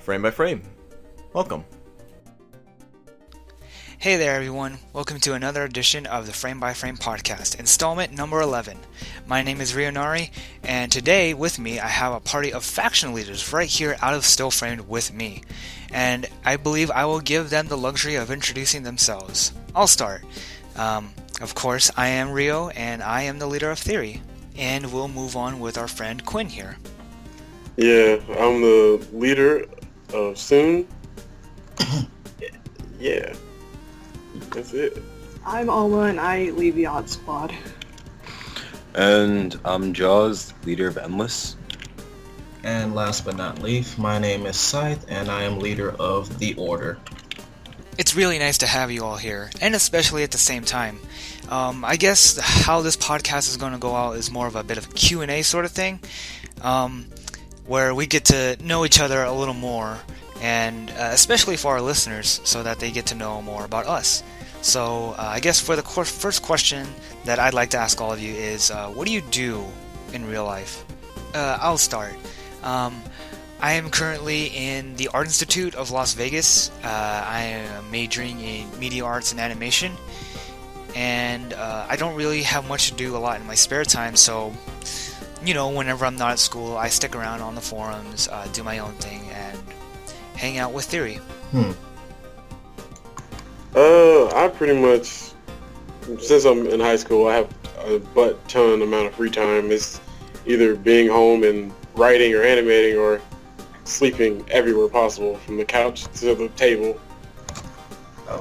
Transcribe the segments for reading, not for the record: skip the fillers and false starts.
Frame by Frame. Welcome. Hey there everyone, welcome to another edition of the Frame by Frame podcast, installment number 11. My name is Ryonari, and today with me I have a party of faction leaders right here out of Still Framed with me. And I believe I will give them the luxury of introducing themselves. I'll start. Of course, I am Rio, and I am the leader of Theory. And we'll move on with our friend Quinn here. Yeah, I'm the leader of Soon. Yeah. That's it. I'm Alma and I lead the Odd Squad. And I'm Jaws, leader of Endless. And last but not least, my name is Scythe and I am leader of the Order. It's really nice to have you all here, and especially at the same time. I guess how this podcast is going to go out is more of a bit of a Q&A sort of thing, where we get to know each other a little more, and especially for our listeners, so that they get to know more about us. So I guess for the first question that I'd like to ask all of you is, what do you do in real life? I'll start. I am currently in the Art Institute of Las Vegas. I am majoring in media arts and animation, and I don't really have much to do a lot in my spare time, so whenever I'm not at school, I stick around on the forums, do my own thing, and hang out with Theory. I pretty much, since I'm in high school, I have a ton amount of free time. It's either being home and writing or animating or sleeping everywhere possible, from the couch to the table.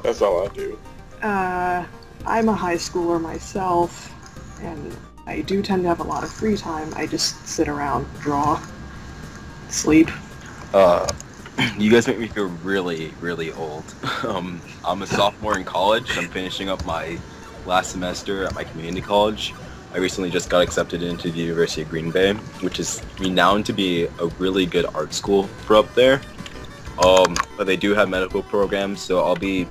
That's all I do. I'm a high schooler myself, and I do tend to have a lot of free time. I just sit around, draw, sleep. You guys make me feel really, really old. I'm a sophomore in college. I'm finishing up my last semester at my community college. I recently just got accepted into the University of Green Bay, which is renowned to be a really good art school for up there. But they do have medical programs, so I'll be,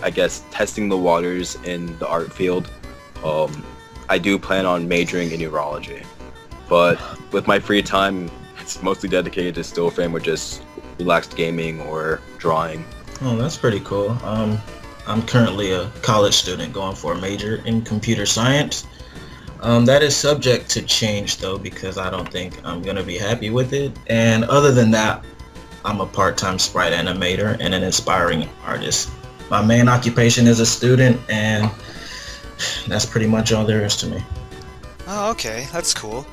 I guess, testing the waters in the art field. I do plan on majoring in neurology, but with my free time, it's mostly dedicated to still frame or just relaxed gaming or drawing. Oh, that's pretty cool. I'm currently a college student going for a major in computer science. That is subject to change though, because I don't think I'm going to be happy with it. And other than that, I'm a part-time sprite animator and an inspiring artist. My main occupation is a student, and that's pretty much all there is to me. Oh, okay, that's cool.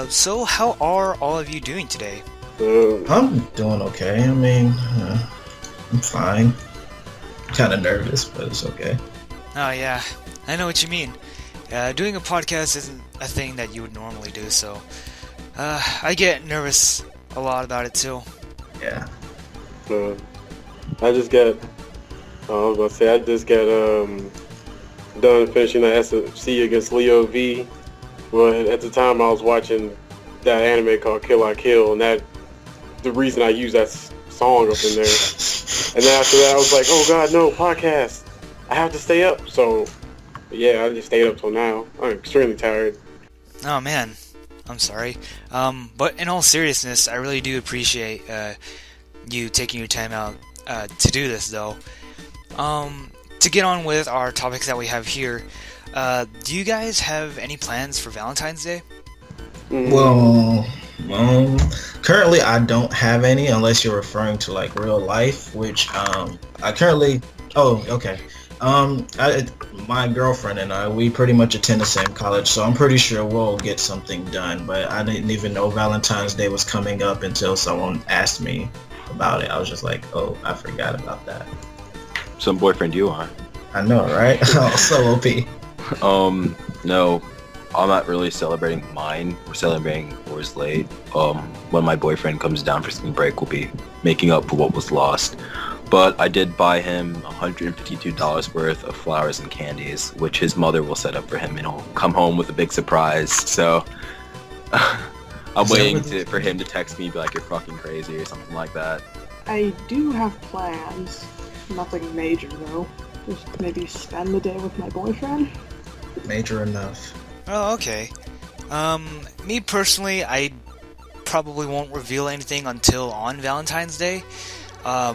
So how are all of you doing today? I'm doing okay. I mean, I'm fine. Kind of nervous, but it's okay. Oh yeah, I know what you mean. Doing a podcast isn't a thing that you would normally do, so I get nervous a lot about it too. Yeah. I just got done finishing the SFC against Leo V. But at the time I was watching that anime called Kill I Kill, and the reason I used that song up in there. And then after that I was like, oh god, no, podcast. I have to stay up. So yeah, I just stayed up till now. I'm extremely tired. Oh man, I'm sorry. But in all seriousness, I really do appreciate you taking your time out to do this though. To get on with our topics that we have here, do you guys have any plans for Valentine's Day? Well, currently I don't have any, unless you're referring to like real life, which I currently. Oh, okay. My girlfriend and I, we pretty much attend the same college, so I'm pretty sure we'll get something done. But I didn't even know Valentine's Day was coming up until someone asked me about it. I was just like, oh, I forgot about that. Some boyfriend you are. I know, right? Oh, so OP. No, I'm not really celebrating mine. We're celebrating yours late. When my boyfriend comes down for spring break, we'll be making up for what was lost. But I did buy him $152 worth of flowers and candies, which his mother will set up for him, and he'll come home with a big surprise. So I'm waiting for him to text me, be like, you're fucking crazy or something like that. I do have plans. Nothing major though. Just maybe spend the day with my boyfriend. Major enough. Oh, okay. Me personally, I probably won't reveal anything until on Valentine's Day. A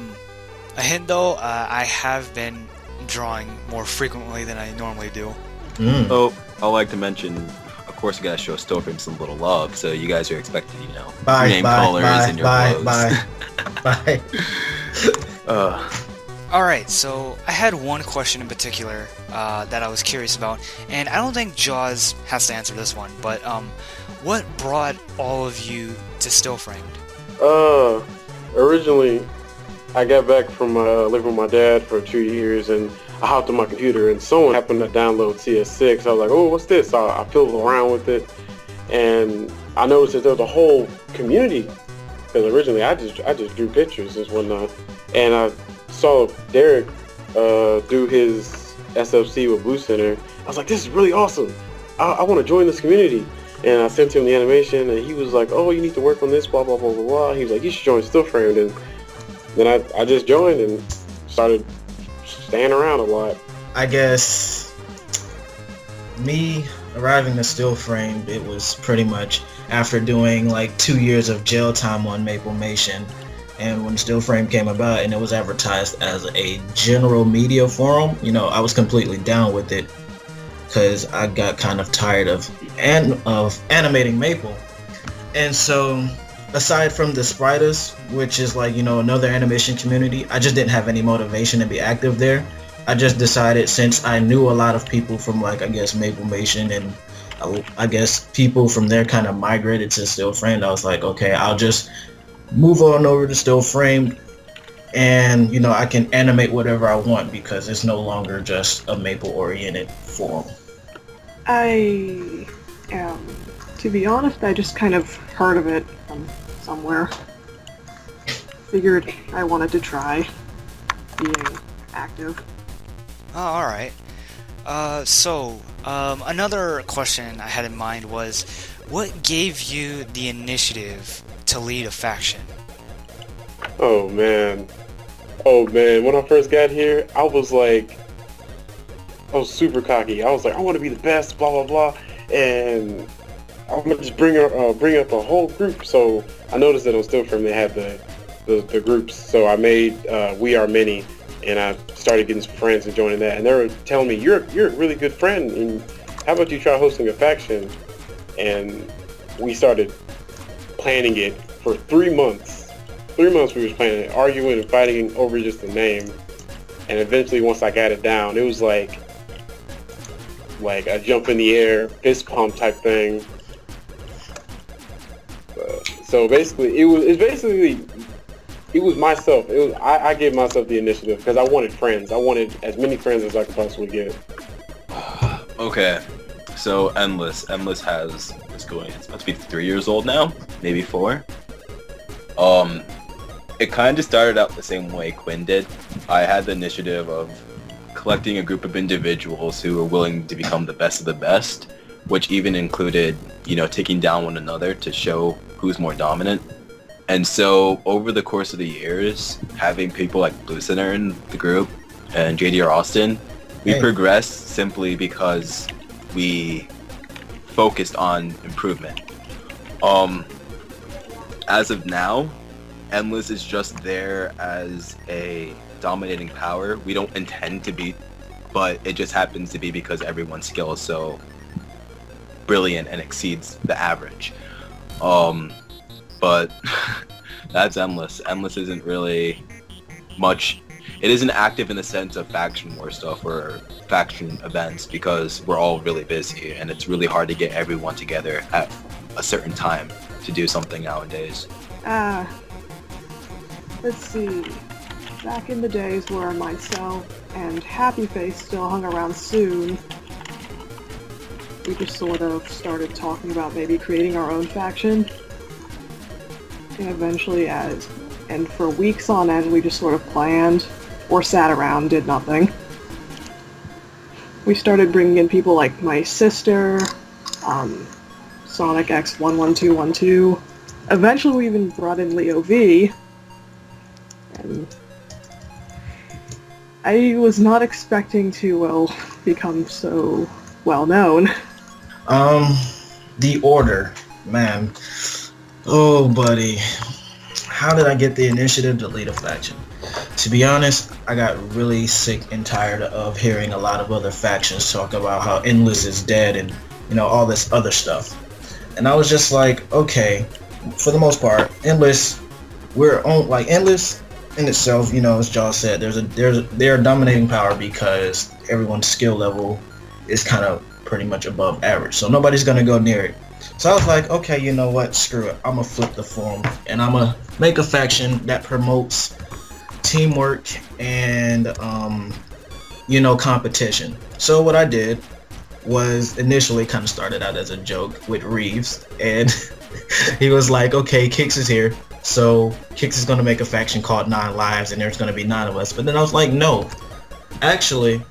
hint though, I have been drawing more frequently than I normally do. Oh, I'd like to mention, of course, you guys show Stillframe some little love, so you guys are expected, name colors and your clothes. Bye. Alright, so I had one question in particular that I was curious about, and I don't think Jaws has to answer this one, but what brought all of you to Stillframe? Originally, I got back from living with my dad for 2 years, and I hopped on my computer, and someone happened to download CS6. I was like, oh, what's this? I fiddled around with it, and I noticed that there was a whole community, because originally I just drew pictures and whatnot, and I saw Derek do his SFC with Blue Center. I was like, this is really awesome. I want to join this community. And I sent him the animation, and he was like, oh, you need to work on this, blah, blah, blah, blah, blah. He was like, you should join Stillframe. And then I just joined and started staying around a lot. I guess me arriving to Stillframe, it was pretty much after doing like 2 years of jail time on Maplemation. And when Stillframe came about and it was advertised as a general media forum, I was completely down with it because I got kind of tired of animating Maple. And so, aside from the Spriters, which is like, another animation community, I just didn't have any motivation to be active there. I just decided, since I knew a lot of people from Maplemation, and I guess people from there kind of migrated to Stillframe, I was like, okay, I'll just move on over to Stillframe, and I can animate whatever I want because it's no longer just a Maple-oriented forum. To be honest, I just kind of heard of it from somewhere. Figured I wanted to try being active. Oh, alright. Another question I had in mind was, what gave you the initiative to lead a faction? Oh man, when I first got here, I was super cocky. I was like, I want to be the best, blah, blah, blah, and I'm going to just bring up a whole group. So I noticed that on Stillframe they had the groups, so I made We Are Many, and I started getting some friends and joining that, and they were telling me, you're a really good friend, and how about you try hosting a faction? And we started planning it for 3 months. 3 months we were planning it, arguing and fighting over just the name, and eventually once I got it down, it was like a jump in the air, fist pump type thing. So basically, it was myself. I gave myself the initiative because I wanted friends. I wanted as many friends as I could possibly get. Okay, so Endless has, it's about to be 3 years old now, maybe 4. It kind of started out the same way Quinn did. I had the initiative of collecting a group of individuals who were willing to become the best of the best, which even included, taking down one another to show who's more dominant. And so over the course of the years, having people like Blue Center in the group and JDR Austin, we progressed simply because we focused on improvement. As of now, Endless is just there as a dominating power. We don't intend to be, but it just happens to be because everyone's skill is so brilliant and exceeds the average. But that's Endless. Endless isn't really much. It isn't active in the sense of faction war stuff or faction events because we're all really busy and it's really hard to get everyone together at a certain time to do something nowadays. Let's see. Back in the days where myself and Happy Face still hung around soon, we just sort of started talking about maybe creating our own faction. And eventually, and for weeks on end, we just sort of planned or sat around, did nothing. We started bringing in people like my sister, Sonic X11212. Eventually, we even brought in Leo V. And I was not expecting to, become so well known. The Order, man. Oh, buddy. How did I get the initiative to lead a faction? To be honest, I got really sick and tired of hearing a lot of other factions talk about how Endless is dead and, all this other stuff. And I was just like, okay, for the most part, Endless, we're on, like, Endless in itself, as Jaws said, they're a dominating power because everyone's skill level is kind of pretty much above average. So nobody's going to go near it. So I was like, okay, you know what? Screw it. I'm going to flip the form and I'm going to make a faction that promotes teamwork and, competition. So what I did was initially kind of started out as a joke with Reeves. And he was like, okay, Kix is here. So Kix is going to make a faction called 9 Lives and there's going to be 9 of us. But then I was like, no. Actually,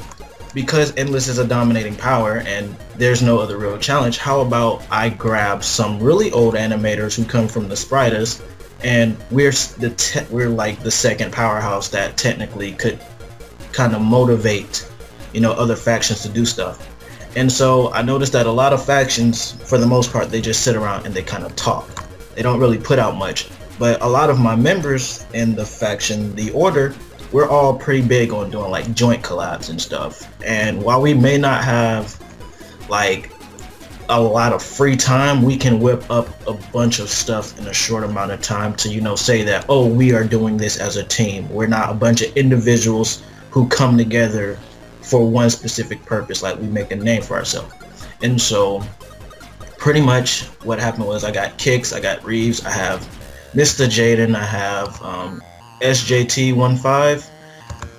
because Endless is a dominating power and there's no other real challenge, how about I grab some really old animators who come from the Spritas, and we're like the second powerhouse that technically could kind of motivate, other factions to do stuff. And so I noticed that a lot of factions, for the most part, they just sit around and they kind of talk. They don't really put out much. But a lot of my members in the faction, the Order, we're all pretty big on doing like joint collabs and stuff. And while we may not have like a lot of free time, we can whip up a bunch of stuff in a short amount of time to, say that, oh, we are doing this as a team. We're not a bunch of individuals who come together for one specific purpose, like we make a name for ourselves. And so pretty much what happened was I got Kix, I got Reeves, I have Mr. Jaden, I have SJT15,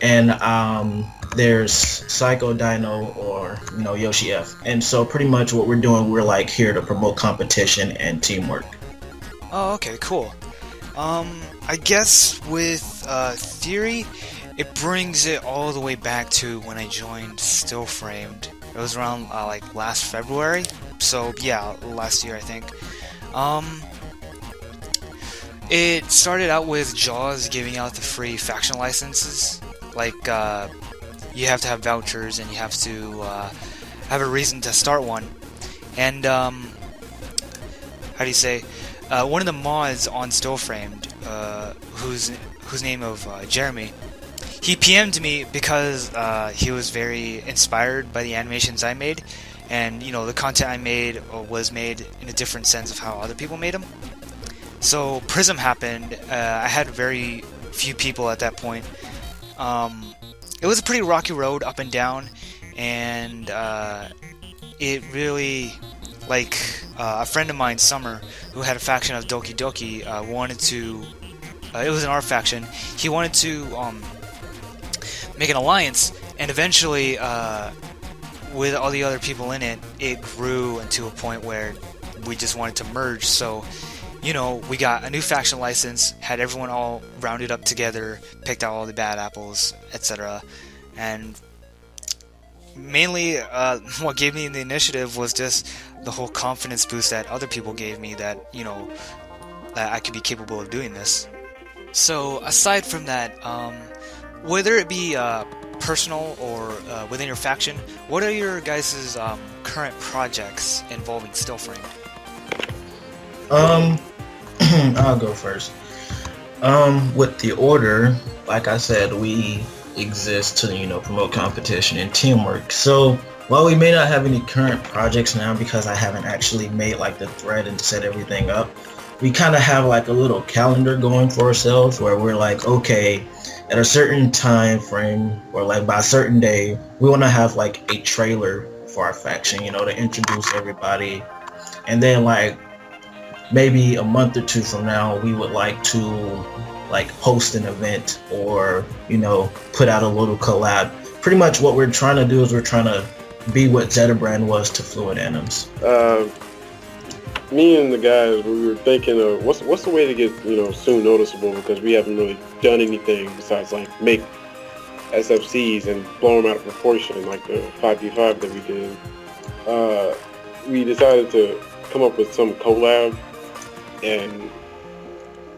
and there's Psycho Dino or Yoshi F. And so pretty much what we're doing, we're like here to promote competition and teamwork. Oh, okay, cool. I guess with Theory, it brings it all the way back to when I joined Still Framed. It was around like last February, so yeah, last year I think. It started out with Jaws giving out the free faction licenses. Like, you have to have vouchers and you have to have a reason to start one. And, how do you say? One of the mods on Still Framed, whose name of Jeremy, he PM'd me because he was very inspired by the animations I made. And, the content I made was made in a different sense of how other people made them. So Prism happened. I had very few people at that point. It was a pretty rocky road up and down, and it really, like, a friend of mine, Summer, who had a faction of Doki Doki, wanted to, it was an art faction, he wanted to make an alliance, and eventually, with all the other people in it, it grew into a point where we just wanted to merge. So we got a new faction license, had everyone all rounded up together, picked out all the bad apples, etc. And mainly, what gave me the initiative was just the whole confidence boost that other people gave me that, that I could be capable of doing this. So, aside from that, whether it be personal or within your faction, what are your guys' current projects involving Still Framed? I'll go first. With the Order, like I said, we exist to, promote competition and teamwork. So while we may not have any current projects now because I haven't actually made like the thread and set everything up, we kind of have like a little calendar going for ourselves where we're like, okay, at a certain time frame or like by a certain day, we want to have like a trailer for our faction, to introduce everybody. And then like maybe a month or two from now, we would like to like host an event or, put out a little collab. Pretty much what we're trying to do is we're trying to be what Zetabrand was to Fluid Anims. Me and the guys, we were thinking of what's the way to get, soon noticeable, because we haven't really done anything besides like make SFCs and blow them out of proportion like the 5v5 that we did. We decided to come up with some collab, and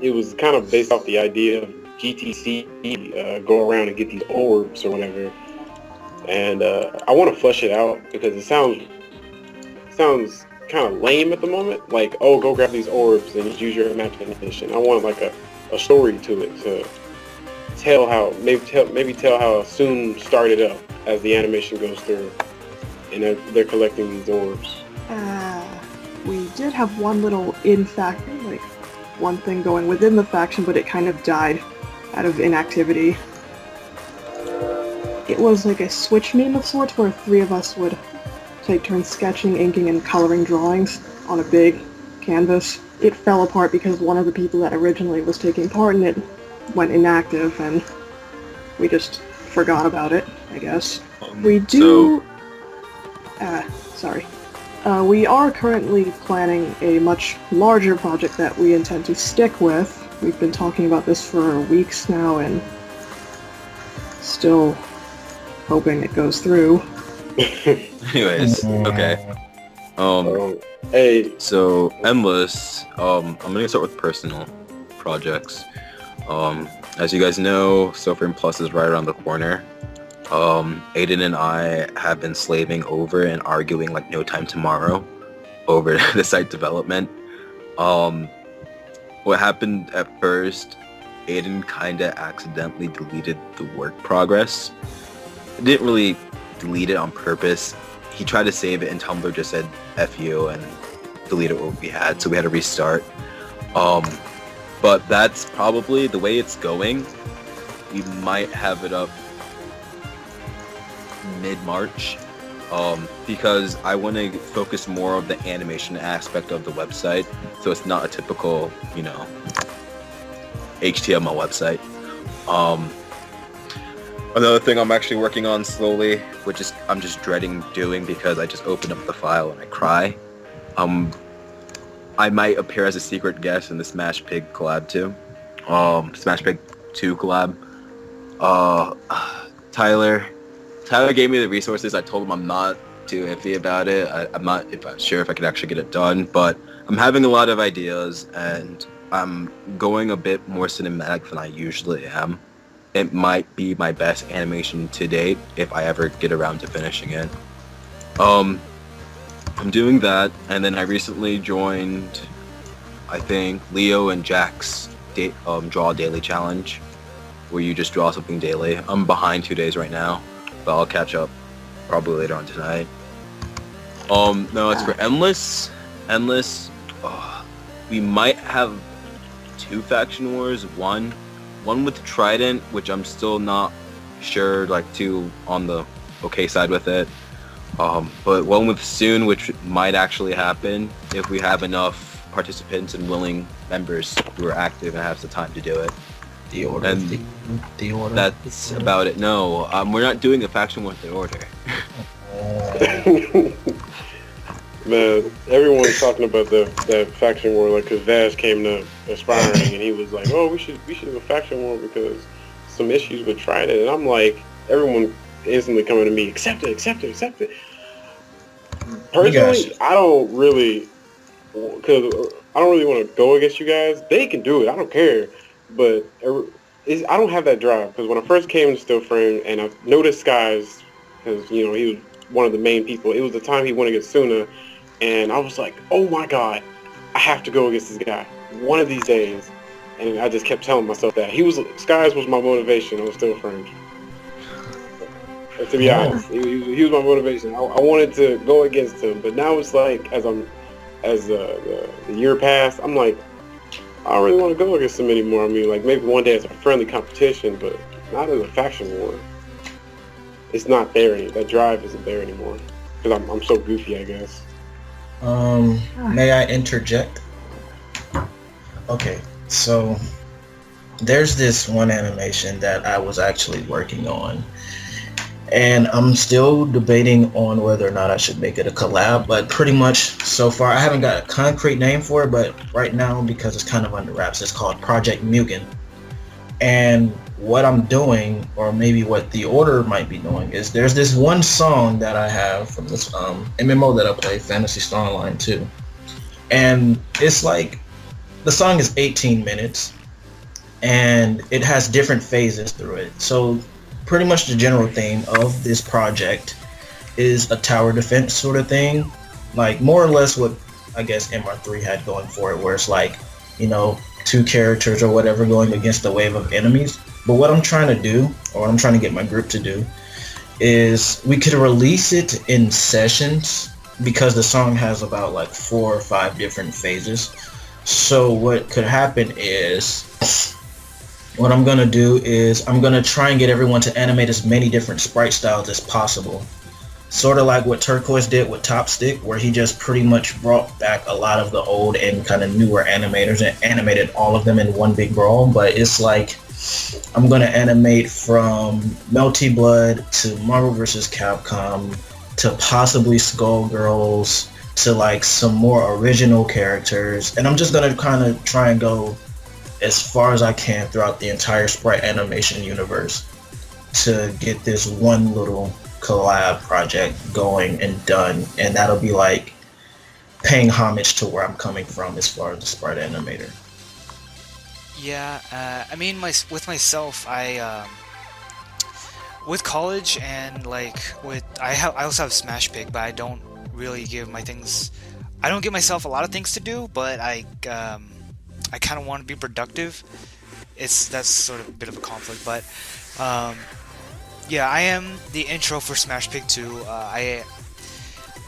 it was kind of based off the idea of GTC, go around and get these orbs or whatever. And I want to flesh it out because it sounds kind of lame at the moment. Like, oh, go grab these orbs and just use your imagination. I want like a story to it to tell how maybe tell how Soon started up as the animation goes through, and they're collecting these orbs. We did have one little one thing going within the faction, but it kind of died out of inactivity. It was like a switch meme of sorts where 3 of us would take turns sketching, inking, and coloring drawings on a big canvas. It fell apart because one of the people that originally was taking part in it went inactive, and we just forgot about it, I guess. We are currently planning a much larger project that we intend to stick with. We've been talking about this for weeks now, and still hoping it goes through. Anyways, okay. Hey. So Endless. I'm gonna start with personal projects. As you guys know, Sovereign Plus is right around the corner. Aiden and I have been slaving over and arguing like no time tomorrow over the site development. What happened at first, Aiden kinda accidentally deleted the work progress. It didn't really delete it on purpose. He tried to save it and Tumblr just said F you and deleted what we had, so we had to restart. But that's probably the way it's going. We might have it up mid-March, because I want to focus more of the animation aspect of the website, so it's not a typical, HTML website. Another thing I'm actually working on slowly, which is I'm just dreading doing because I just open up the file and I cry. I might appear as a secret guest in the Smash Pig collab too. Smash Pig 2 collab. Tyler gave me the resources. I told him I'm not too iffy about it. I'm not sure if I can actually get it done, but I'm having a lot of ideas and I'm going a bit more cinematic than I usually am. It might be my best animation to date if I ever get around to finishing it. I'm doing that, and then I recently joined, I think, Leo and Jack's Draw Daily Challenge, where you just draw something daily. I'm behind 2 days right now, but I'll catch up probably later on tonight. No, it's for Endless. We might have 2 faction wars. One with Trident, which I'm still not sure, too on the okay side with it. But one with Soon, which might actually happen if we have enough participants and willing members who are active and have the time to do it. The Order. And the Order. That's about it. No, we're not doing a faction with the Order. Man, everyone's talking about that faction war, because Vash came to Aspiring and he was like, "Oh, we should have a faction war because some issues with Trident." And I'm like, everyone instantly coming to me, accept it. Personally, I don't really want to go against you guys. They can do it. I don't care. But I don't have that drive because when I first came to Still Frame and I noticed Skies, because he was one of the main people. It was the time he went against Suna, and I was like, "Oh my god, I have to go against this guy one of these days." And I just kept telling myself that Skies was my motivation on Still Frame. To be honest, he was my motivation. I wanted to go against him, but now it's like as the year passed, I'm like, I don't really want to go against him anymore. I mean, maybe one day it's a friendly competition, but not as a faction war. It's not there anymore. That drive isn't there anymore because I'm so goofy, I guess. May I interject? Okay, so there's this one animation that I was actually working on. And I'm still debating on whether or not I should make it a collab, but pretty much so far I haven't got a concrete name for it, but right now, because it's kind of under wraps, it's called Project Mugen. And what I'm doing, or maybe what the Order might be doing, is there's this one song that I have from this MMO that I play, Phantasy Star Online 2. And it's the song is 18 minutes, and it has different phases through it. So pretty much the general theme of this project is a tower defense sort of thing, like more or less what I guess MR3 had going for it, where it's like, you know, two characters or whatever going against a wave of enemies. But what I'm trying to do, or what I'm trying to get my group to do, is we could release it in sessions, because the song has about like 4 or 5 different phases. So what could happen is, what I'm gonna do is I'm gonna try and get everyone to animate as many different sprite styles as possible. Sort of like what Turquoise did with Top Stick, where he just pretty much brought back a lot of the old and kind of newer animators and animated all of them in one big brawl. But it's like, I'm gonna animate from Melty Blood to Marvel vs. Capcom to possibly Skullgirls to like some more original characters, and I'm just gonna kind of try and go as far as I can throughout the entire sprite animation universe to get this one little collab project going and done, and that'll be like paying homage to where I'm coming from as far as the sprite animator. Yeah, I mean, with myself, with college and like I also have Smash Pig, but I don't really give I don't give myself a lot of things to do, but I kind of want to be productive. That's sort of a bit of a conflict, but yeah, I am the intro for Smash Pig 2.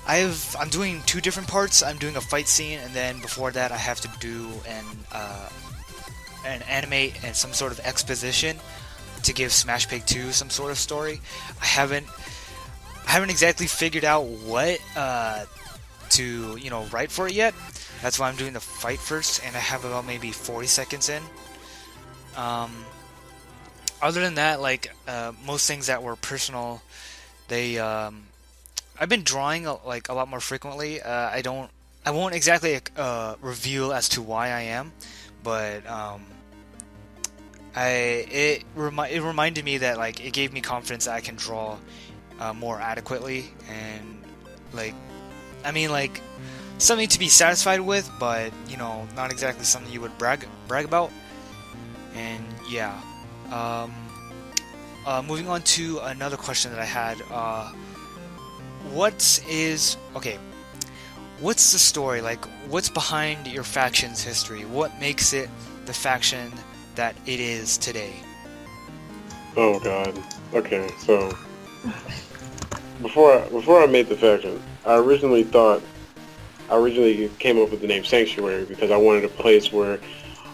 I'm doing 2 different parts. I'm doing a fight scene, and then before that I have to do an animate and some sort of exposition to give Smash Pig 2 some sort of story. I haven't exactly figured out what to write for it yet. That's why I'm doing the fight first, and I have about maybe 40 seconds in. Other than that, like most things that were personal, I've been drawing like a lot more frequently. I won't exactly reveal as to why I am, but it reminded me that like it gave me confidence that I can draw more adequately, and like something to be satisfied with, but not exactly something you would brag about. And yeah, moving on to another question that I had. What's the story? Like, what's behind your faction's history? What makes it the faction that it is today? Oh God. Okay, so before I made the faction, I originally came up with the name Sanctuary because I wanted a place where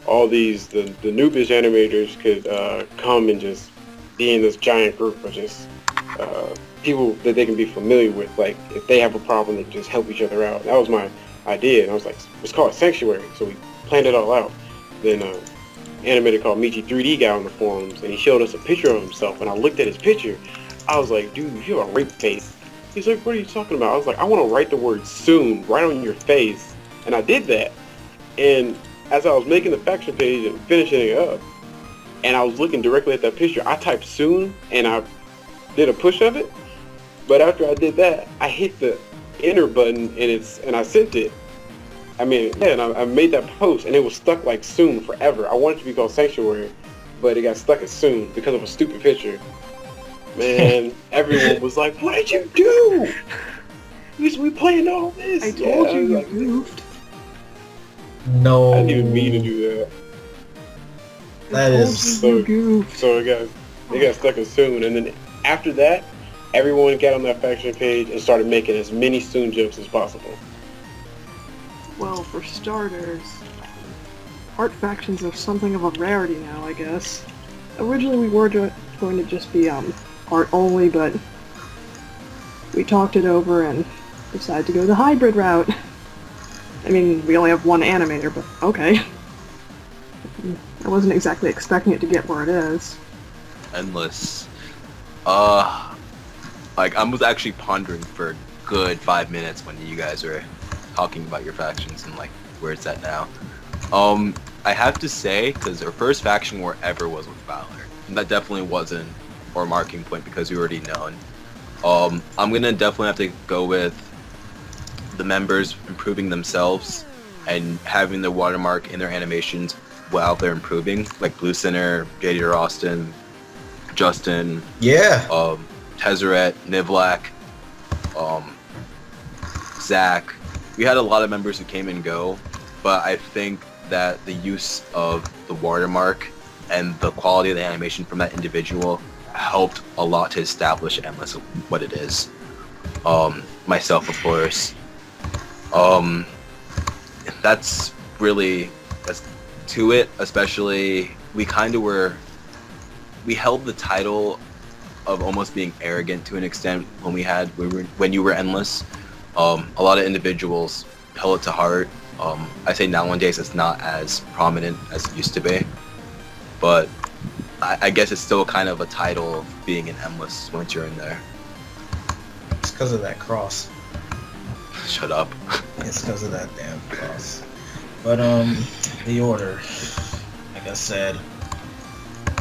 all the noobish animators could come and just be in this giant group of just people that they can be familiar with. Like, if they have a problem, they can just help each other out. That was my idea, and I was like, let's call it Sanctuary. So we planned it all out. Then an animator called Michi3D got on the forums, and he showed us a picture of himself, and I looked at his picture. I was like, dude, you have a rape face. He's like, what are you talking about? I was like, I want to write the word soon right on your face. And I did that. And as I was making the faction page and finishing it up, and I was looking directly at that picture, I typed soon, and I did a push of it. But after I did that, I hit the enter button, and I sent it. I mean, yeah, and I made that post, and it was stuck like soon forever. I wanted it to be called Sanctuary, but it got stuck as soon because of a stupid picture. Man, everyone was like, what did you do? We planned all this. I told you you goofed. No. I didn't even mean to do that. That is So You goofed. so it got stuck as soon, and then after that, everyone got on that faction page and started making as many Soon jokes as possible. Well, for starters, art factions are something of a rarity now, I guess. Originally we were going to just be art only, but we talked it over and decided to go the hybrid route. I mean, we only have one animator, but okay. I wasn't exactly expecting it to get where it is. Endless. Like, I was actually pondering for a good 5 minutes when you guys were talking about your factions and like where it's at now. I have to say, because our first faction war ever was with Valor, and that definitely wasn't our marking point because we already known. I'm gonna definitely have to go with the members improving themselves and having their watermark in their animations while they're improving, like Blue Center, JD Austin, Justin, yeah. Tezzeret, Nivlak, Zach, we had a lot of members who came and go, but I think that the use of the watermark and the quality of the animation from that individual helped a lot to establish Endless what it is. Myself, of course. That's to it, especially we held the title of almost being arrogant to an extent when you were Endless. A lot of individuals held it to heart. I say nowadays it's not as prominent as it used to be, but I guess it's still kind of a title of being an Endless once you're in there. It's because of that cross. Shut up. It's because of that damn cross. But the order, like I said,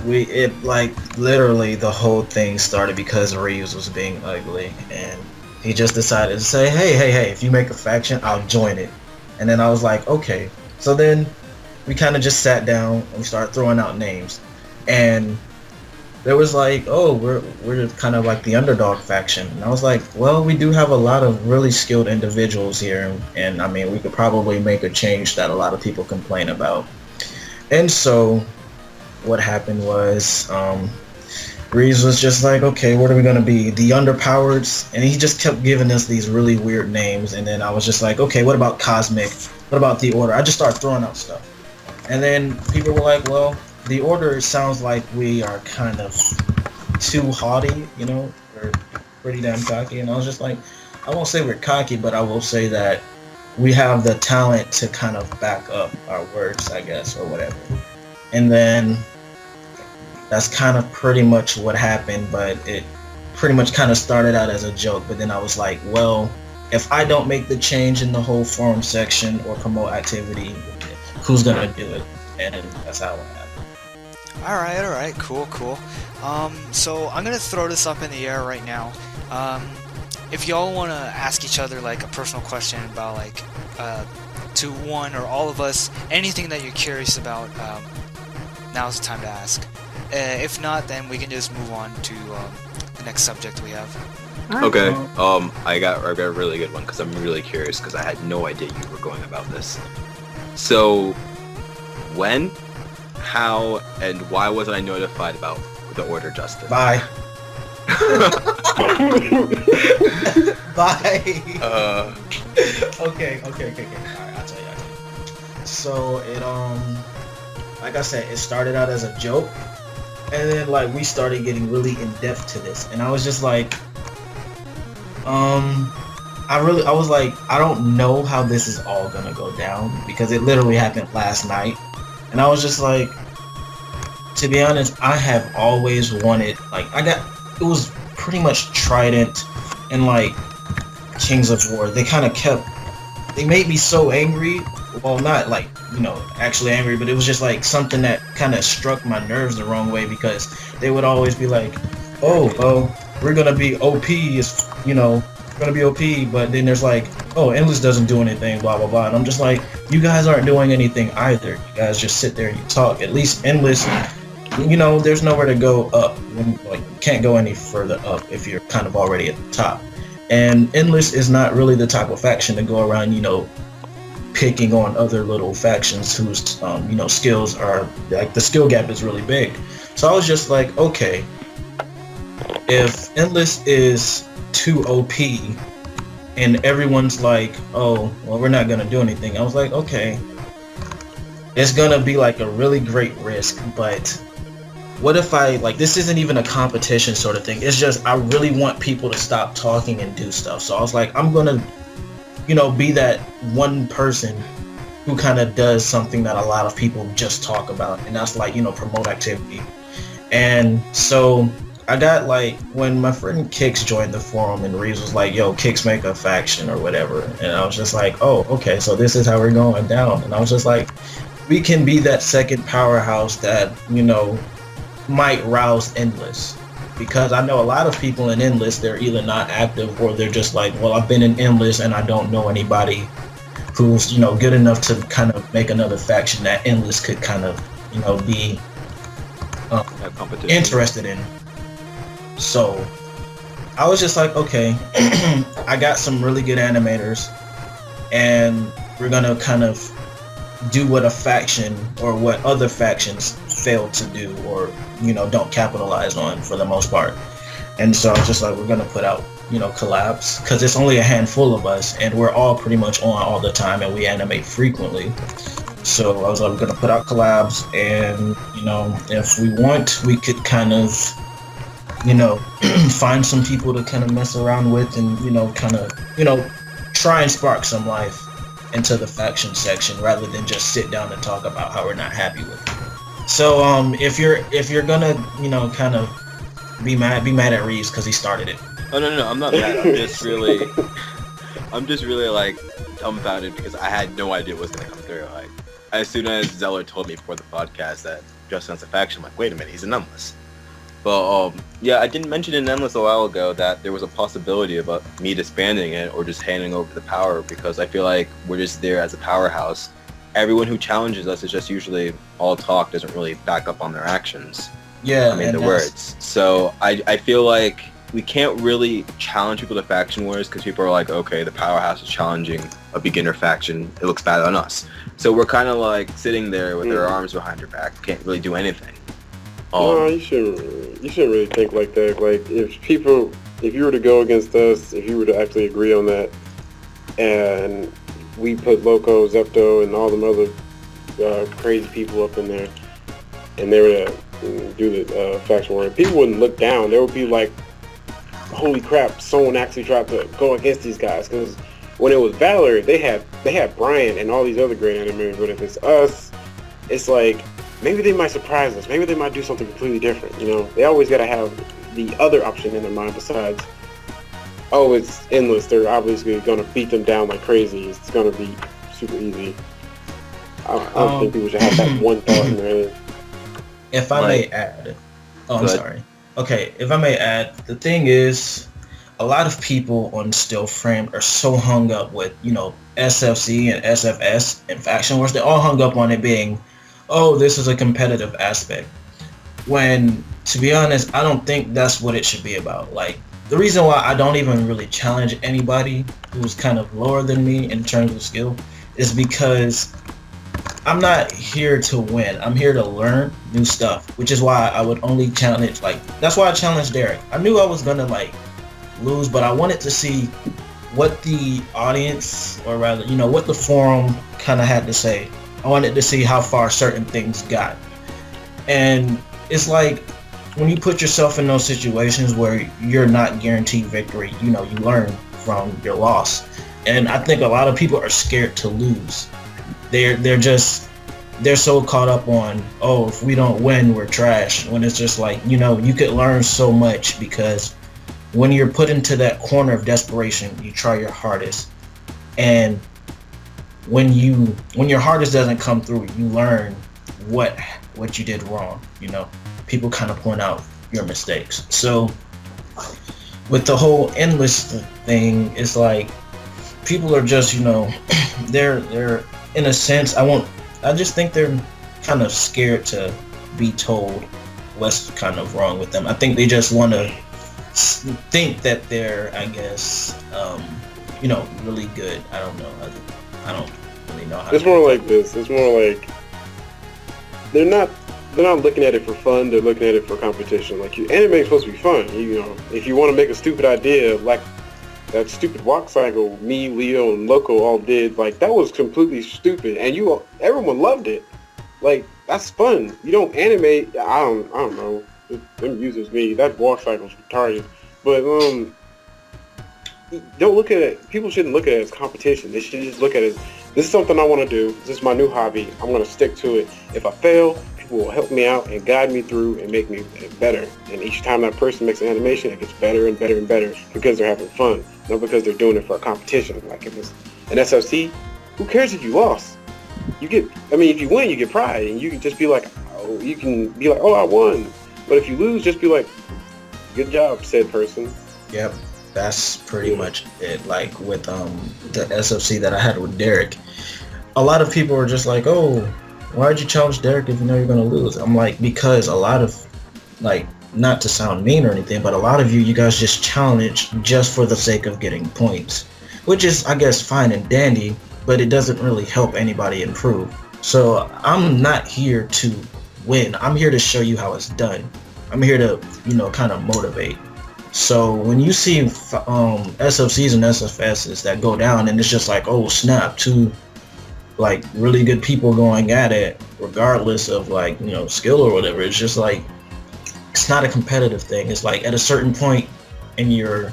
literally the whole thing started because Reeves was being ugly, and he just decided to say, hey, if you make a faction, I'll join it. And then I was like, okay. So then we kind of just sat down and we started throwing out names, and there was like, oh, we're kind of like the underdog faction. And I was like, well, we do have a lot of really skilled individuals here, and I mean, we could probably make a change that a lot of people complain about. And so what happened was, Reeves was just like, okay, what are we going to be? The Underpowered? And he just kept giving us these really weird names. And then I was just like, okay, what about Cosmic? What about The Order? I just started throwing out stuff. And then people were like, well, The Order sounds like we are kind of too haughty, you know? We're pretty damn cocky. And I was just like, I won't say we're cocky, but I will say that we have the talent to kind of back up our words, I guess, or whatever. And then that's kind of pretty much what happened, but it pretty much kind of started out as a joke. But then I was like, well, if I don't make the change in the whole forum section or promote activity, who's gonna do it? And that's how it happened. Alright, cool. So I'm gonna throw this up in the air right now. If y'all wanna ask each other like a personal question about like to one or all of us, anything that you're curious about, now's the time to ask. If not, then we can just move on to the next subject we have. Okay. I got a really good one because I'm really curious because I had no idea you were going about this. So, when, how, and why wasn't I notified about the order, Justin? Bye. Bye. Okay. Alright, I'll tell you. So it like I said, it started out as a joke, and then like we started getting really in depth to this, and I was just like, I was like, I don't know how this is all gonna go down because it literally happened last night, and I was just like, to be honest, I have always wanted, like, it was pretty much Trident and like Kings of War. They made me so angry. Well, not like, you know, actually angry, but it was just like something that kind of struck my nerves the wrong way because they would always be like, oh, we're gonna be OP, is, you know, gonna be OP, but then there's like, oh, Endless doesn't do anything, blah blah blah, and I'm just like, you guys aren't doing anything either. You guys just sit there and you talk. At least Endless, you know, there's nowhere to go up. Like, you can't go any further up if you're kind of already at the top. And Endless is not really the type of faction to go around, you know, picking on other little factions whose, you know, skills are, like, the skill gap is really big. So I was just like, okay, if Endless is too OP and everyone's like, oh, well, we're not gonna do anything, I was like, okay, it's gonna be like a really great risk, but what if this isn't even a competition sort of thing, it's just I really want people to stop talking and do stuff. So I was like, I'm gonna, you know, be that one person who kind of does something that a lot of people just talk about, and that's like, you know, promote activity. And so I got, like, when my friend Kix joined the forum and Reeves was like, yo, Kix, make a faction or whatever, and I was just like, oh, okay, so this is how we're going down. And I was just like, we can be that second powerhouse that, you know, might rouse Endless, because I know a lot of people in Endless, they're either not active or they're just like, well, I've been in Endless and I don't know anybody who's, you know, good enough to kind of make another faction that Endless could kind of, you know, be interested in. So I was just like, okay, I got some really good animators, and we're gonna kind of do what a faction or what other factions fail to do, or don't capitalize on for the most part. And so I was just like, we're gonna put out collabs, because it's only a handful of us, and we're all pretty much on all the time, and we animate frequently. So I was like, we're gonna put out collabs, and if we want, we could kind of find some people to kind of mess around with, and try and spark some life into the faction section, rather than just sit down and talk about how we're not happy with it. So if you're gonna kind of be mad at Reeves because he started it. Oh no, I'm not mad. I'm just really like dumbfounded, because I had no idea what was gonna come through. Like, as soon as Zeller told me before the podcast that Justin's a faction, I'm like, wait a minute, he's an Endless. But yeah, I didn't mention in Endless a while ago that there was a possibility about me disbanding it or just handing over the power, because I feel like we're just there as a powerhouse. Everyone who challenges us is just usually all talk, doesn't really back up on their actions. Yeah, I mean the words. So I feel like we can't really challenge people to faction wars, because people are like, okay, the powerhouse is challenging a beginner faction, it looks bad on us. So we're kind of like sitting there with our arms behind our back, can't really do anything. No, you shouldn't really think like that. Like, if you were to go against us, if you were to actually agree on that, and we put Loco, Zepto, and all them other crazy people up in there, and they were to do the faction war, people wouldn't look down. They would be like, holy crap, someone actually tried to go against these guys. Because when it was Valor, they had Brian and all these other great animators, but if it's us, it's like, maybe they might surprise us. Maybe they might do something completely different. They always got to have the other option in their mind besides, oh, it's Endless, they're obviously going to beat them down like crazy. It's going to be super easy. I don't think people should have that one thought in their head. If I may add, I'm sorry. Okay, if I may add, the thing is, a lot of people on Still Framed are so hung up with, SFC and SFS and faction wars. They're all hung up on it being, oh, this is a competitive aspect. When, to be honest, I don't think that's what it should be about. Like, the reason why I don't even really challenge anybody who's kind of lower than me in terms of skill is because I'm not here to win. I'm here to learn new stuff, which is why I would only challenge, that's why I challenged Derek. I knew I was gonna lose, but I wanted to see what the audience, or rather, what the forum kind of had to say. I wanted to see how far certain things got. And it's like, when you put yourself in those situations where you're not guaranteed victory, you learn from your loss. And I think a lot of people are scared to lose. They're so caught up on, oh, if we don't win, we're trash. When it's just like, you could learn so much, because when you're put into that corner of desperation, you try your hardest. And when your hardest doesn't come through, you learn what you did wrong. People kind of point out your mistakes. So with the whole Endless thing, it's like people are just, they're in a sense, I just think they're kind of scared to be told what's kind of wrong with them. I think they just want to think that they're, I guess, really good. I don't know. I don't really know how. It's more like this. It's more like they're not looking at it for fun. They're looking at it for competition. Like, anime is supposed to be fun. If you want to make a stupid idea, like that stupid walk cycle me, Leo, and Loco all did, that was completely stupid, and everyone loved it. That's fun. You don't animate. I don't know. Them users me. That walk cycle's retarded. But don't look at it. People shouldn't look at it as competition. They should just look at it. This is something I want to do. This is my new hobby. I'm going to stick to it. If I fail, people will help me out and guide me through and make me better. And each time that person makes an animation, it gets better and better and better because they're having fun, not because they're doing it for a competition. Like, if it's an SLC, who cares if you lost? If you win, you get pride, and you can just be like, oh, I won. But if you lose, just be like, good job, said person. Yep, that's pretty much it. Like with the SFC that I had with Derek, a lot of people were just like, oh, why'd you challenge Derek if you know you're gonna lose? I'm like, because a lot of not to sound mean or anything, but a lot of you guys just challenge just for the sake of getting points, which is, I guess, fine and dandy, but it doesn't really help anybody improve. So I'm not here to win. I'm here to show you how it's done. I'm here to, kind of motivate. So when you see SFCs and SFSs that go down and it's just like, oh snap, two like really good people going at it, regardless of like, skill or whatever, it's just like, it's not a competitive thing. It's like at a certain point in your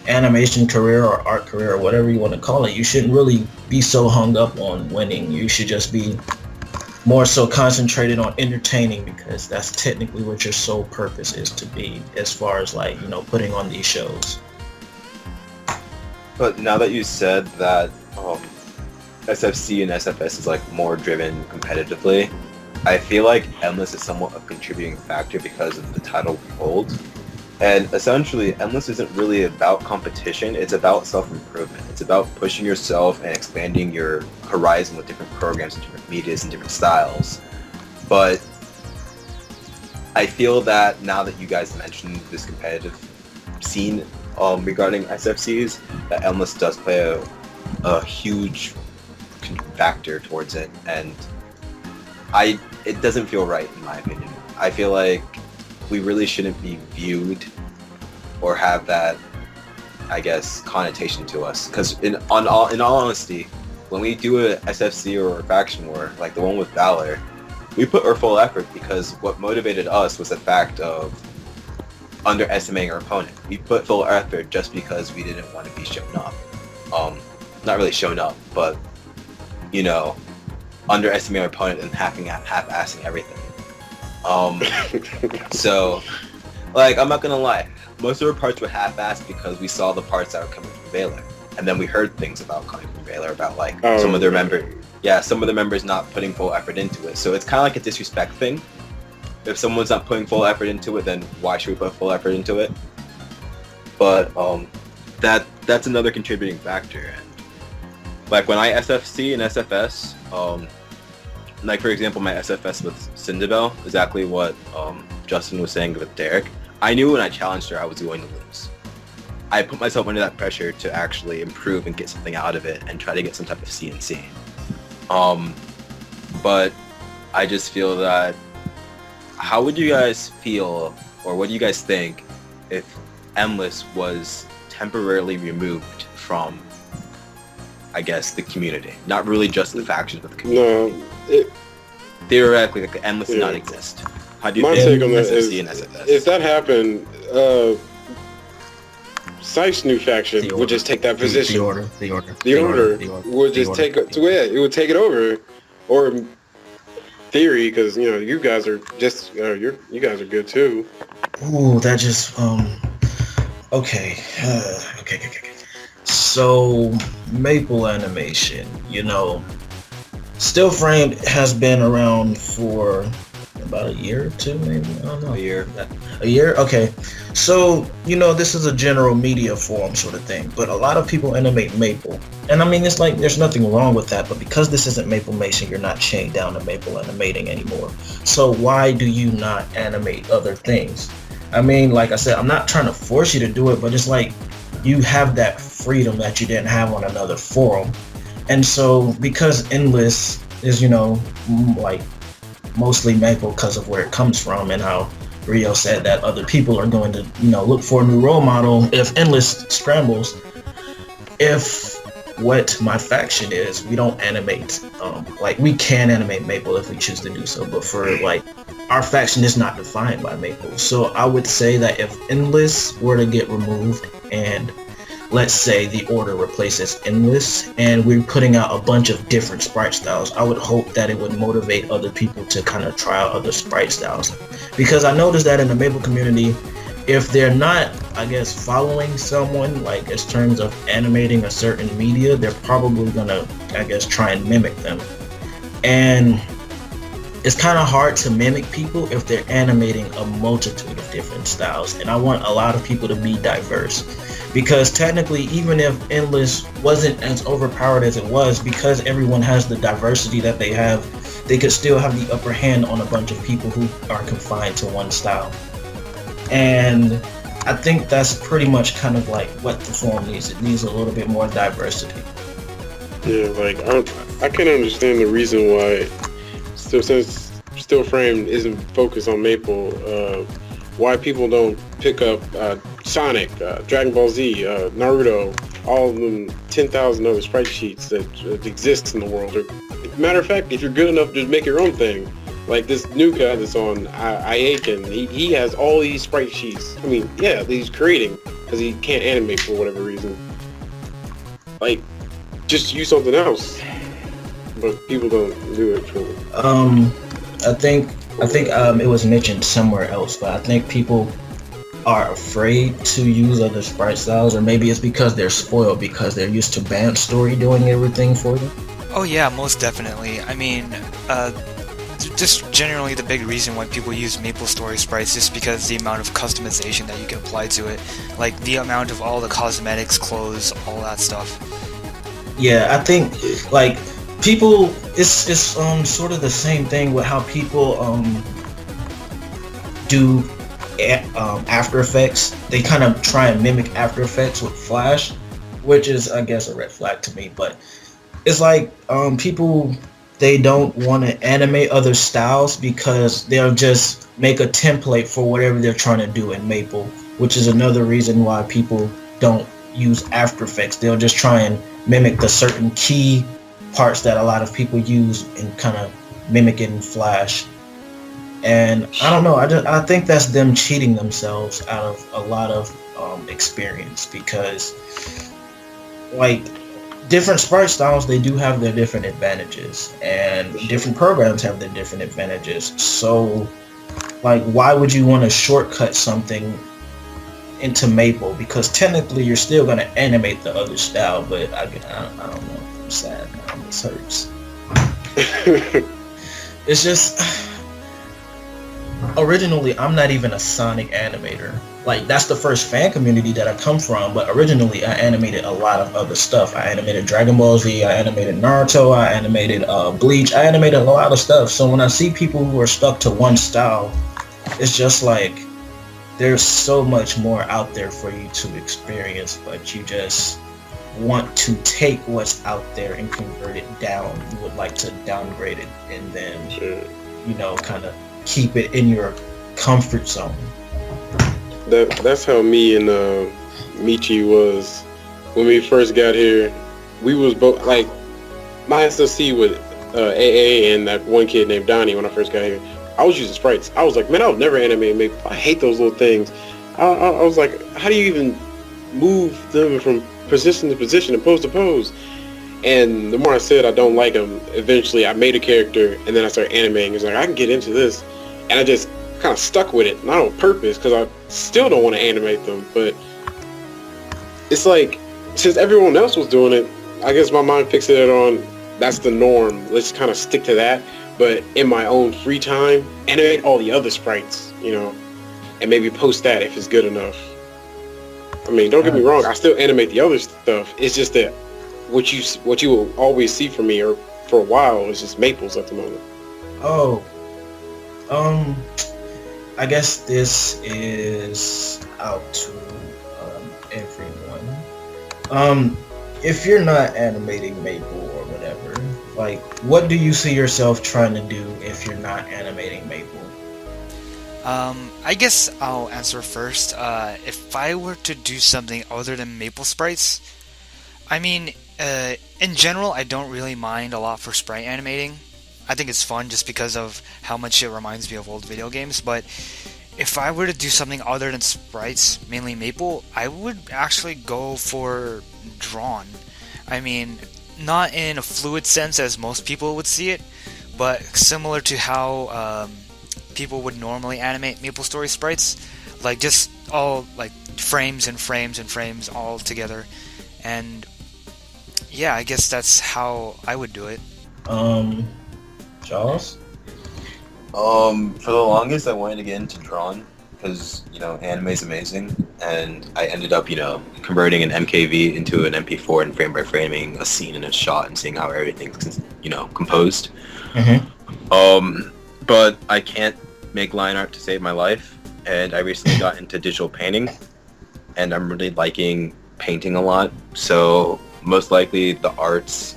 animation career or art career or whatever you want to call it, you shouldn't really be so hung up on winning. You should just be more so concentrated on entertaining, because that's technically what your sole purpose is to be, as far as like, putting on these shows. But now that you said that SFC and SFS is like more driven competitively, I feel like Endless is somewhat a contributing factor because of the title we hold. And essentially, Endless isn't really about competition, it's about self-improvement. It's about pushing yourself and expanding your horizon with different programs and different medias and different styles. But I feel that now that you guys mentioned this competitive scene regarding SFCs, that Endless does play a huge factor towards it, and it doesn't feel right in my opinion. I feel like we really shouldn't be viewed or have that, I guess, connotation to us. Because in all honesty, when we do a SFC or a faction war, like the one with Valor, we put our full effort because what motivated us was the fact of underestimating our opponent. We put full effort just because we didn't want to be shown up. Not really shown up, but, underestimating our opponent and half-assing everything. So, like, I'm not gonna lie, most of our parts were half-assed because we saw the parts that were coming from Valor, and then we heard things about coming from Valor about like some of the members not putting full effort into it. So it's kind of like a disrespect thing. If someone's not putting full effort into it, then why should we put full effort into it? But that's another contributing factor. And like when I SFC and SFS, like for example, my SFS with Cindabel, exactly what Justin was saying with Derek. I knew when I challenged her, I was going to lose. I put myself under that pressure to actually improve and get something out of it and try to get some type of CNC. But I just feel that, how would you guys feel, or what do you guys think, if Endless was temporarily removed from, I guess, the community? Not really just the factions, but the community. No, theoretically, like the Endless did not exist. How do you my think take on that SFC is, and SFS? if that happened, Scythe's new faction would just take that position. The order would just take it to it. It would take it over, or theory, because you guys are just you guys are good too. Ooh, that just okay. So Maple animation, still framed has been around for about a year or two, maybe. I don't know. A year? Okay. So, this is a general media forum sort of thing, but a lot of people animate Maple. And I mean, it's like, there's nothing wrong with that, but because this isn't Maplemation, you're not chained down to Maple animating anymore. So why do you not animate other things? I mean, like I said, I'm not trying to force you to do it, but it's like, you have that freedom that you didn't have on another forum. And so, because Endless is, like, mostly Maple because of where it comes from, and how Rio said that other people are going to, look for a new role model if Endless scrambles. If what my faction is, we don't animate, we can animate Maple if we choose to do so, but for, our faction is not defined by Maple. So I would say that if Endless were to get removed, and let's say the order replaces Endless, and we're putting out a bunch of different sprite styles, I would hope that it would motivate other people to kind of try out other sprite styles. Because I noticed that in the Maple community, if they're not, I guess, following someone, like in terms of animating a certain media, they're probably gonna, I guess, try and mimic them. And it's kind of hard to mimic people if they're animating a multitude of different styles. And I want a lot of people to be diverse. Because technically, even if Endless wasn't as overpowered as it was, because everyone has the diversity that they have, they could still have the upper hand on a bunch of people who are confined to one style. And I think that's pretty much kind of like what the form needs. It needs a little bit more diversity. Yeah, like I can understand the reason why, since Still Frame isn't focused on Maple, why people don't pick up Sonic, Dragon Ball Z, Naruto, all of them 10,000 other sprite sheets that exist in the world. Or, matter of fact, if you're good enough, just make your own thing. Like this new guy that's on Iaken, he has all these sprite sheets. I mean, yeah, that he's creating because he can't animate for whatever reason. Like, just use something else. But people don't do it truly. I think it was mentioned somewhere else, but I think people are afraid to use other sprite styles, or maybe it's because they're spoiled because they're used to Band Story doing everything for them. Oh yeah, most definitely. I mean, just generally the big reason why people use MapleStory sprites is because the amount of customization that you can apply to it, like the amount of all the cosmetics, clothes, all that stuff. Yeah, I think like people, it's sort of the same thing with how people do After Effects. They kind of try and mimic After Effects with Flash, which is, I guess, a red flag to me. But it's like people, they don't want to animate other styles because they'll just make a template for whatever they're trying to do in Maple, which is another reason why people don't use After Effects. They'll just try and mimic the certain key parts that a lot of people use and kind of mimic it in Flash. And I don't know, I think that's them cheating themselves out of a lot of experience, because like different sprite styles, they do have their different advantages, and different programs have their different advantages. So like, why would you want to shortcut something into Maple? Because technically you're still going to animate the other style, but I don't know. I'm sad now. This hurts. It's just, originally I'm not even a Sonic animator. Like, that's the first fan community that I come from, but originally I animated a lot of other stuff. I animated Dragon Ball Z, I animated Naruto, I animated Bleach, I animated a lot of stuff. So when I see people who are stuck to one style, it's just like, there's so much more out there for you to experience, but you just want to take what's out there and convert it down. You would like to downgrade it and then, you know, kind of keep it in your comfort zone. That's how me and Michi was when we first got here. We was both like, my SLC with AA and that one kid named Donnie. When I first got here, I was using sprites. I was like, man, I would never animate Maple. I hate those little things. I was like, how do you even move them from position to position and pose to pose? And the more I said I don't like them, eventually I made a character and then I started animating. It's like, I can get into this. And I just kind of stuck with it, not on purpose, because I still don't want to animate them. But it's like, since everyone else was doing it, I guess my mind fixated on that's the norm. Let's kind of stick to that. But in my own free time, animate all the other sprites, you know, and maybe post that if it's good enough. I mean, don't get me wrong, I still animate the other stuff. It's just that what you will always see from me, or for a while, is just Maples at the moment. Oh, I guess this is out to everyone. If you're not animating Maple or whatever, like, what do you see yourself trying to do if you're not animating Maple? I guess I'll answer first. If I were to do something other than Maple sprites, I mean, in general, I don't really mind a lot for sprite animating. I think it's fun just because of how much it reminds me of old video games. But if I were to do something other than sprites, mainly Maple, I would actually go for drawn. I mean, not in a fluid sense as most people would see it, but similar to how people would normally animate MapleStory sprites, like just all like frames and frames and frames all together. And yeah, I guess that's how I would do it. Charles? For the longest, I wanted to get into drawn because, you know, anime is amazing, and I ended up, you know, converting an MKV into an MP4 and frame by framing a scene and a shot and seeing how everything's, you know, composed. Mm-hmm. But I can't make line art to save my life, and I recently got into digital painting, and I'm really liking painting a lot. So most likely the arts,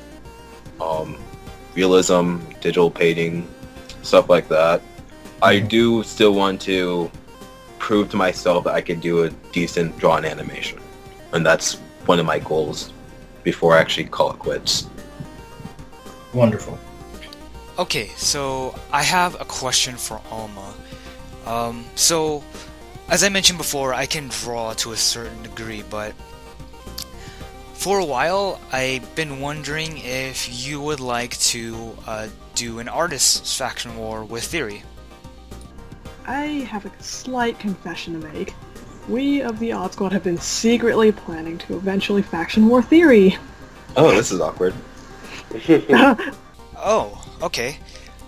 realism, digital painting, stuff like that. I do still want to prove to myself that I could do a decent drawn animation, and that's one of my goals before I actually call it quits. Wonderful. Okay, so I have a question for Alma. So, as I mentioned before, I can draw to a certain degree, but for a while, I've been wondering if you would like to do an artist's faction war with Theory. I have a slight confession to make. We of the Odd Squad have been secretly planning to eventually faction war Theory. Oh, this is awkward. Oh, okay.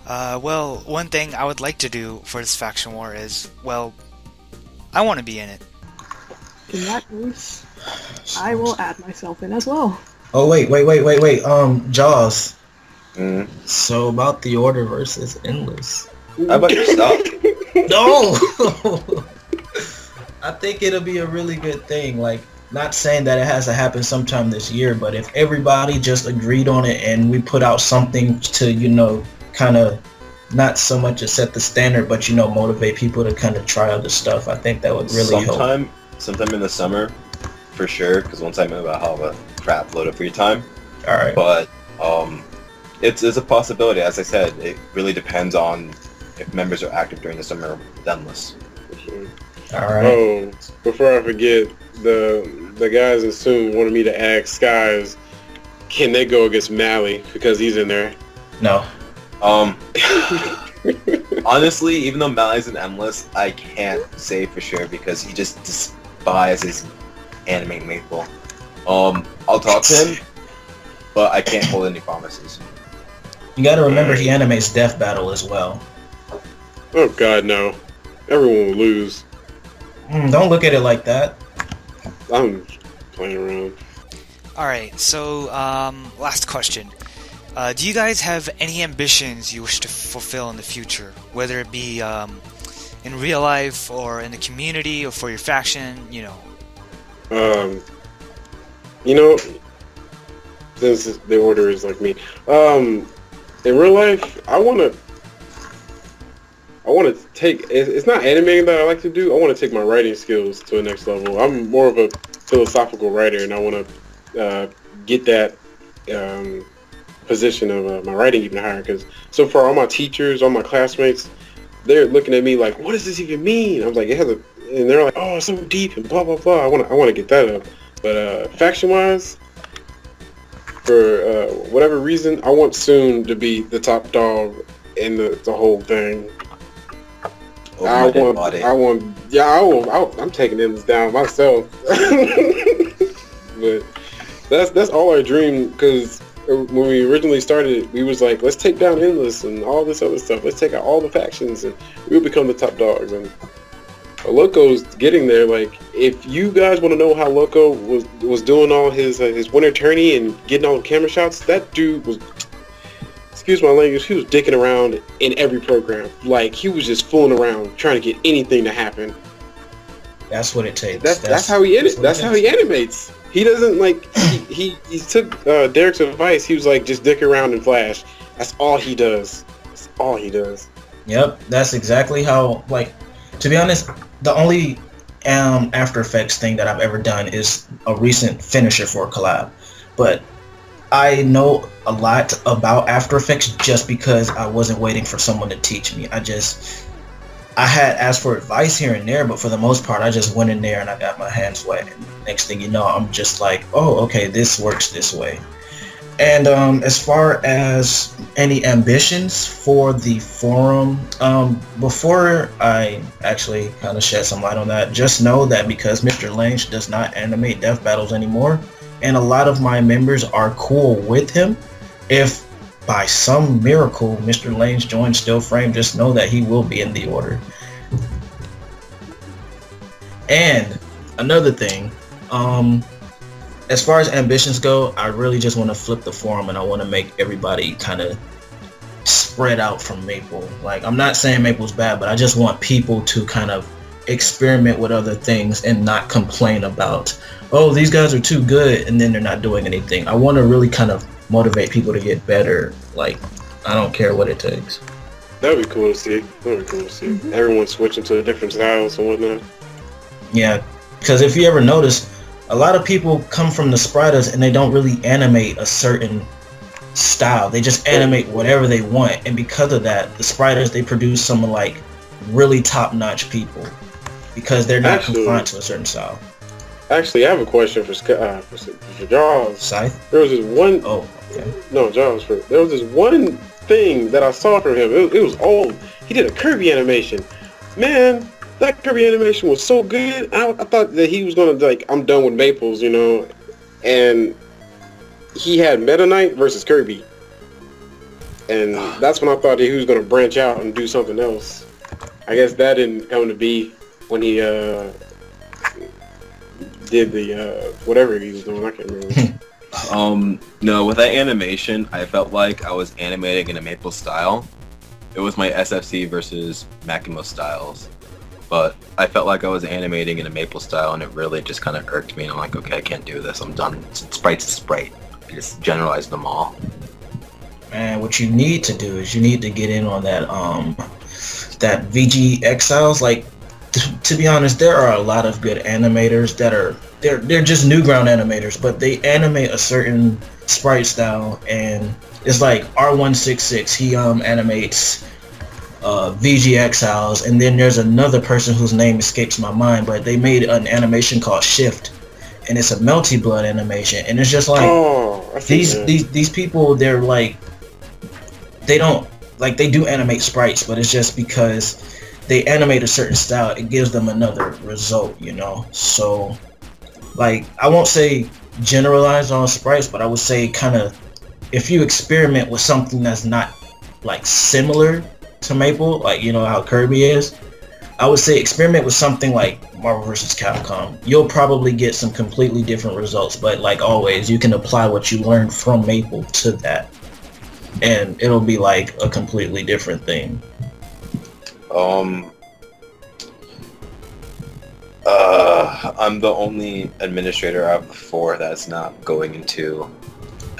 Well, one thing I would like to do for this faction war is, well, I want to be in it. In that case, I will add myself in as well. Oh wait. Jaws. Mm. So about the Order versus Endless. How about yourself? No. I think it'll be a really good thing. Like, not saying that it has to happen sometime this year, but if everybody just agreed on it and we put out something to, you know, kind of not so much to set the standard, but, you know, motivate people to kind of try other stuff, I think that would really help. Sometime in the summer, for sure, because once I'm about how a crap load of free time. All right. But it's a possibility. As I said, it really depends on if members are active during the summer with Endless. All right. Oh, before I forget, the guys in Soon wanted me to ask Skies, can they go against Mally because he's in there? No. Honestly, even though Mally's in Endless, I can't say for sure because he just despises anime Maple. I'll talk to him, but I can't hold any promises. You got to remember he animates Death Battle as well. Oh God, no! Everyone will lose. Don't look at it like that. I'm playing around. Alright, so, last question. Do you guys have any ambitions you wish to fulfill in the future? Whether it be, in real life, or in the community, or for your faction, you know? You know, since the Order is like me, in real life, I want to take, it's not animating that I like to do, I want to take my writing skills to the next level. I'm more of a philosophical writer, and I want to get that position of my writing even higher, because so far all my teachers, all my classmates, they're looking at me like, what does this even mean? I'm like, it has a, and they're like, oh, it's so deep and blah blah blah. I want to get that up, but faction wise, for whatever reason, I want Soon to be the top dog in the whole thing. I'm taking them down myself. But that's all our dream, because when we originally started, we was like, let's take down Endless and all this other stuff. Let's take out all the factions and we'll become the top dogs. And Loco's getting there. Like, if you guys want to know how Loco was doing all his winter tourney and getting all the camera shots, that dude was, excuse my language, he was dicking around in every program. Like, he was just fooling around trying to get anything to happen. That's what it takes. That's how he animates. He doesn't like, he took Derek's advice. He was like, just dick around and flash. That's all he does. That's all he does. Yep, that's exactly how, like, to be honest, the only After Effects thing that I've ever done is a recent finisher for a collab. But I know a lot about After Effects just because I wasn't waiting for someone to teach me. I had asked for advice here and there, but for the most part, I just went in there and I got my hands wet. And next thing you know, I'm just like, oh, okay, this works this way. And as far as any ambitions for the forum, before I actually kind of shed some light on that, just know that because Mr. Lange does not animate death battles anymore, and a lot of my members are cool with him, if by some miracle Mr. Lange joins Still Frame, just know that he will be in the Order. And another thing, as far as ambitions go, I really just want to flip the forum and I want to make everybody kind of spread out from Maple. Like, I'm not saying Maple's bad, but I just want people to kind of experiment with other things and not complain about, oh, these guys are too good, and then they're not doing anything. I want to really kind of motivate people to get better. Like, I don't care what it takes. That'd be cool to see. Everyone switching to different styles and whatnot. Yeah, because if you ever notice, a lot of people come from the spiders and they don't really animate a certain style. They just animate whatever they want, and because of that, the spiders, they produce some like really top-notch people because they're not confined to a certain style. Actually, I have a question for Jaws. Scythe? There was this one. Oh, okay. No, Jaws. There was this one thing that I saw from him. It was old. He did a Kirby animation. Man, that Kirby animation was so good. I thought that he was gonna like, I'm done with Maples, you know, and he had Meta Knight versus Kirby, and that's when I thought that he was gonna branch out and do something else. I guess that didn't come to be when he did the whatever he was doing. I can't remember. No, with that animation, I felt like I was animating in a Maple style. It was my SFC versus Makimo styles, but I felt like I was animating in a Maple style, and it really just kind of irked me. And I'm like, okay, I can't do this. I'm done. Sprite's a sprite. I just generalized them all. Man, what you need to do is you need to get in on that that VG Exiles. Like, to be honest, there are a lot of good animators that are they're just Newground animators, but they animate a certain sprite style, and it's like R166. He animates VG Exiles, and then there's another person whose name escapes my mind, but they made an animation called Shift, and it's a Melty Blood animation, and it's just like these people, they're like, they don't like, they do animate sprites, but it's just because they animate a certain style, it gives them another result, you know. So like, I won't say generalize on sprites, but I would say kind of, if you experiment with something that's not like similar to Maple, like, you know how Kirby is, I would say experiment with something like Marvel vs. Capcom. You'll probably get some completely different results, but like always, you can apply what you learned from Maple to that, and it'll be like a completely different thing. I'm the only administrator out of the 4 that's not going into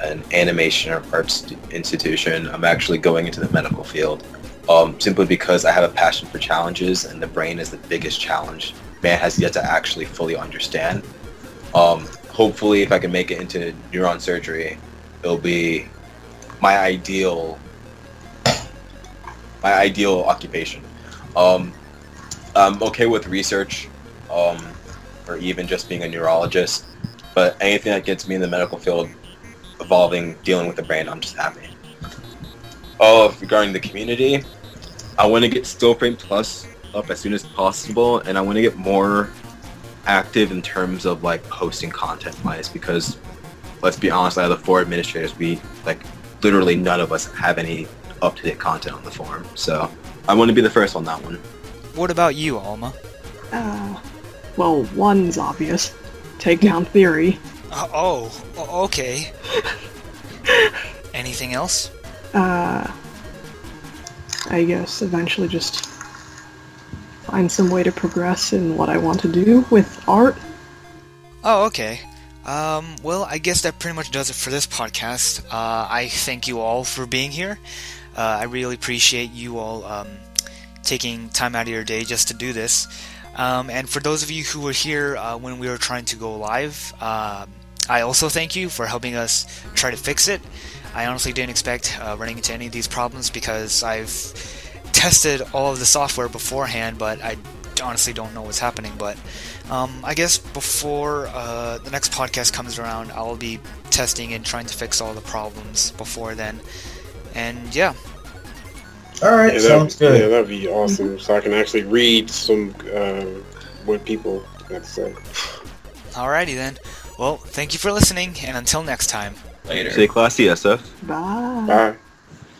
an animation or arts institution. I'm actually going into the medical field, simply because I have a passion for challenges, and the brain is the biggest challenge man has yet to actually fully understand. Hopefully, if I can make it into neuron surgery, it'll be my ideal occupation. I'm okay with research, or even just being a neurologist, but anything that gets me in the medical field dealing with the brain, I'm just happy. Regarding the community, I want to get Stillframe Plus up as soon as possible, and I want to get more active in terms of like posting content wise, because let's be honest, out of the 4 administrators, we like literally none of us have any up-to-date content on the forum, so I want to be the first on that one. What about you, Alma? Well, one's obvious. Take down Theory. Okay. Anything else? I guess eventually just find some way to progress in what I want to do with art. Oh, okay. Well, I guess that pretty much does it for this podcast. I thank you all for being here. I really appreciate you all taking time out of your day just to do this. And for those of you who were here when we were trying to go live, I also thank you for helping us try to fix it. I honestly didn't expect running into any of these problems, because I've tested all of the software beforehand, but I honestly don't know what's happening. But I guess before the next podcast comes around, I'll be testing and trying to fix all the problems before then. And yeah. Alright, yeah, sounds good. Yeah, that'd be awesome. So I can actually read some what people have to say. Alrighty then. Well, thank you for listening, and until next time. Later. Stay classy, SF. Bye. Bye.